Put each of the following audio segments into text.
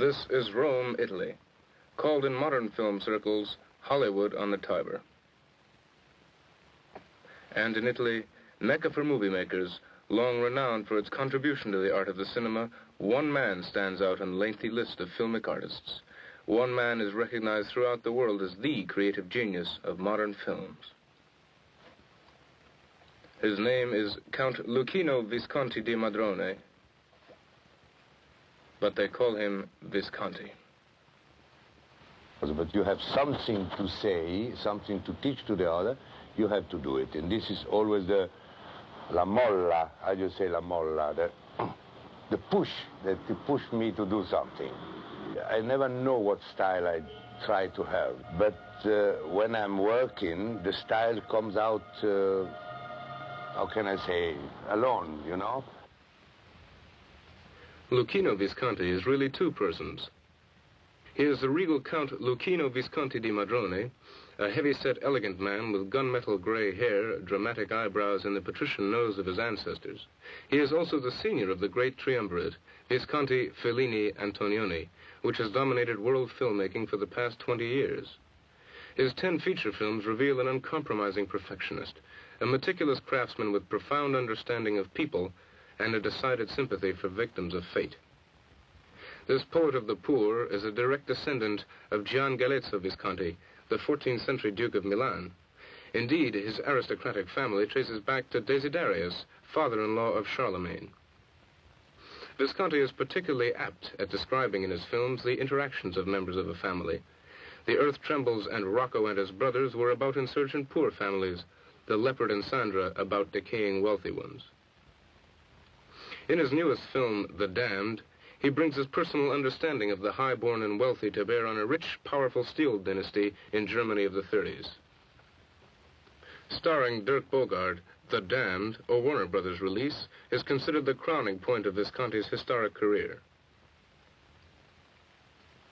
This is Rome, Italy, called in modern film circles Hollywood on the Tiber. And in Italy, Mecca for movie makers, long renowned for its contribution to the art of the cinema, one man stands out on a lengthy list of filmic artists. One man is recognized throughout the world as the creative genius of modern films. His name is Count Luchino Visconti di Madrone, but they call him Visconti. But you have something to say, something to teach to the other, you have to do it. And this is always the la molla, how do you say la molla, the push, that to push me to do something. I never know what style I try to have, but when I'm working, the style comes out, how can I say, alone, you know? Luchino Visconti is really two persons. He is the regal Count Luchino Visconti di Madrone, a heavy-set, elegant man with gunmetal gray hair, dramatic eyebrows, and the patrician nose of his ancestors. He is also the senior of the great triumvirate, Visconti, Fellini, Antonioni, which has dominated world filmmaking for the past 20 years. His 10 feature films reveal an uncompromising perfectionist, a meticulous craftsman with profound understanding of people and a decided sympathy for victims of fate. This poet of the poor is a direct descendant of Gian Galeazzo Visconti, the 14th century Duke of Milan. Indeed, his aristocratic family traces back to Desiderius, father-in-law of Charlemagne. Visconti is particularly apt at describing in his films the interactions of members of a family. The Earth Trembles and Rocco and his brothers were about insurgent poor families, The Leopard and Sandra about decaying wealthy ones. In his newest film, The Damned, he brings his personal understanding of the high-born and wealthy to bear on a rich, powerful steel dynasty in Germany of the 30s. Starring Dirk Bogarde, The Damned, a Warner Brothers release, is considered the crowning point of Visconti's historic career.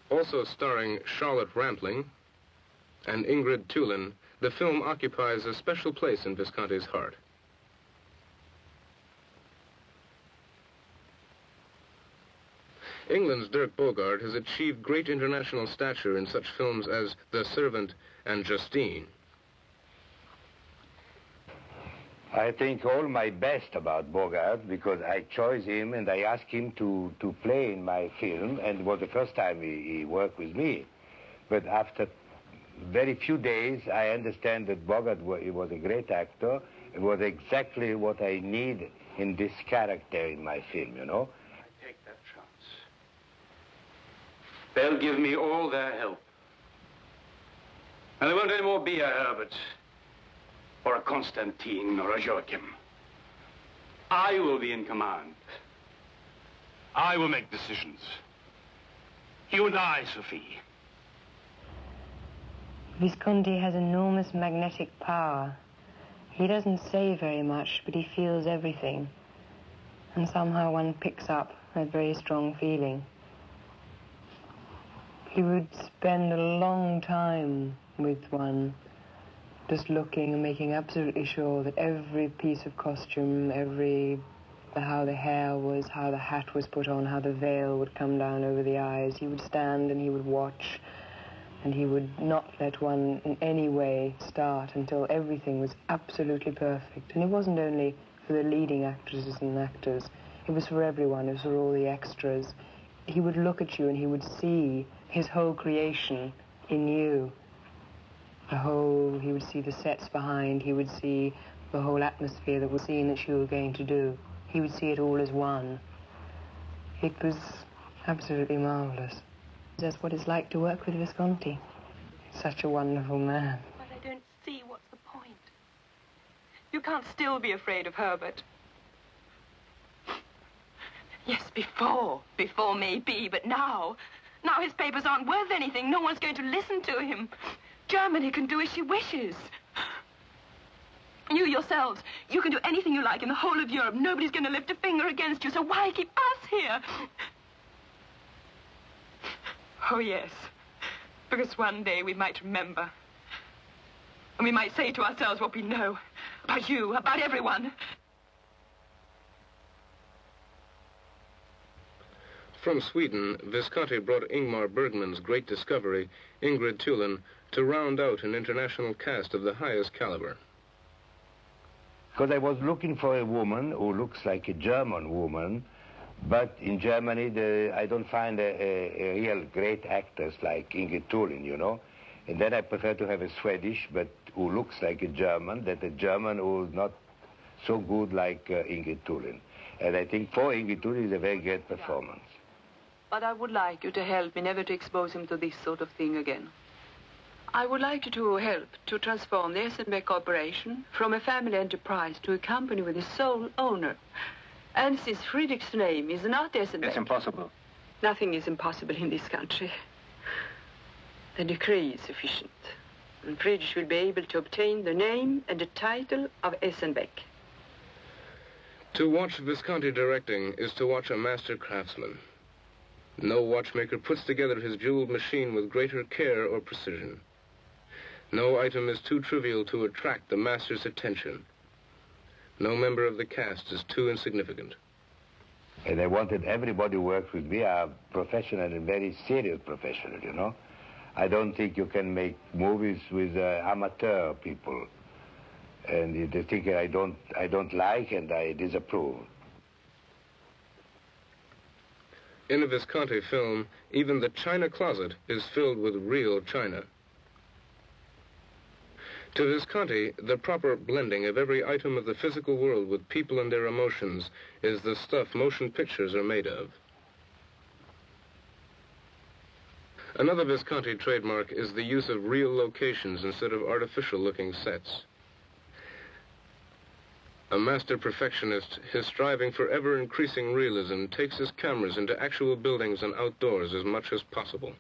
Also starring Charlotte Rampling and Ingrid Thulin, the film occupies a special place in Visconti's heart. England's Dirk Bogarde has achieved great international stature in such films as The Servant and Justine. I think all my best about Bogarde because I chose him and I asked him to play in my film, and it was the first time he worked with me. But after very few days, I understand that Bogarde was a great actor. It was exactly what I need in this character in my film, you know. I take that chance. They'll give me all their help. And there won't anymore be a Herbert, or a Constantine, or a Joachim. I will be in command. I will make decisions. You and I, Sophie. Visconti has enormous magnetic power. He doesn't say very much, but he feels everything. And somehow one picks up a very strong feeling. He would spend a long time with one, just looking and making absolutely sure that every piece of costume, how the hair was, how the hat was put on, how the veil would come down over the eyes, he would stand and he would watch, and he would not let one in any way start until everything was absolutely perfect. And it wasn't only for the leading actresses and actors, it was for everyone, it was for all the extras. He would look at you and he would see his whole creation in you. He would see the sets behind, he would see the whole atmosphere that was seen that you were going to do. He would see it all as one. It was absolutely marvelous. That's what it's like to work with Visconti. Such a wonderful man. But I don't see what's the point. You can't still be afraid of Herbert. Yes, before maybe, but now his papers aren't worth anything. No one's going to listen to him. Germany can do as she wishes. You yourselves, you can do anything you like in the whole of Europe. Nobody's going to lift a finger against you, so why keep us here? Oh, yes, because one day we might remember. And we might say to ourselves what we know about you, about everyone. from Sweden, Visconti brought Ingmar Bergman's great discovery, Ingrid Thulin, to round out an international cast of the highest caliber. Because I was looking for a woman who looks like a German woman, but in Germany I don't find a real great actress like Ingrid Thulin, you know. And then I prefer to have a Swedish, but who looks like a German, that a German who is not so good like Ingrid Thulin. And I think for Ingrid Thulin is a very great performance. But I would like you to help me never to expose him to this sort of thing again. I would like you to help to transform the Essenbeck Corporation from a family enterprise to a company with a sole owner. And since Friedrich's name is not Essenbeck... It's impossible. Nothing is impossible in this country. The decree is sufficient. And Friedrich will be able to obtain the name and the title of Essenbeck. To watch Visconti directing is to watch a master craftsman. No watchmaker puts together his jeweled machine with greater care or precision. No item is too trivial to attract the master's attention. No member of the cast is too insignificant. And I wanted everybody who works with me are professional and very serious professional, you know. I don't think you can make movies with amateur people. And the thing I don't like and I disapprove. In a Visconti film, even the china closet is filled with real china. To Visconti, the proper blending of every item of the physical world with people and their emotions is the stuff motion pictures are made of. Another Visconti trademark is the use of real locations instead of artificial-looking sets. A master perfectionist, his striving for ever-increasing realism takes his cameras into actual buildings and outdoors as much as possible.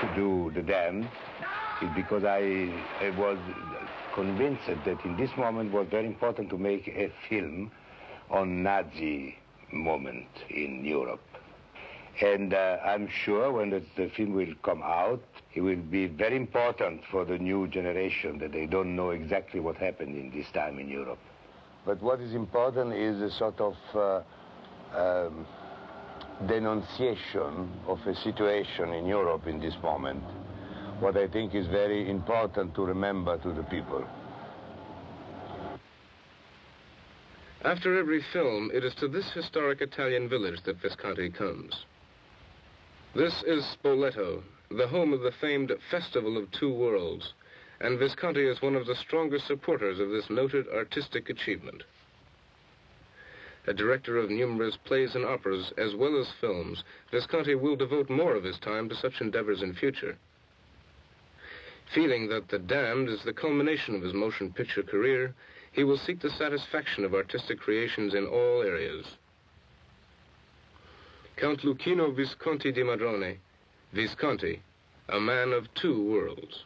To do The Damned is because I was convinced that in this moment was very important to make a film on Nazi moment in Europe. And I'm sure when the film will come out, it will be very important for the new generation that they don't know exactly what happened in this time in Europe. But what is important is a sort of denunciation of a situation in Europe in this moment, what I think is very important to remember to the people. After every film, it is to this historic Italian village that Visconti comes. This is Spoleto, the home of the famed Festival of Two Worlds, and Visconti is one of the strongest supporters of this noted artistic achievement. A director of numerous plays and operas, as well as films, Visconti will devote more of his time to such endeavors in future. Feeling that The Damned is the culmination of his motion picture career, he will seek the satisfaction of artistic creations in all areas. Count Luchino Visconti di Madrone, Visconti, a man of two worlds.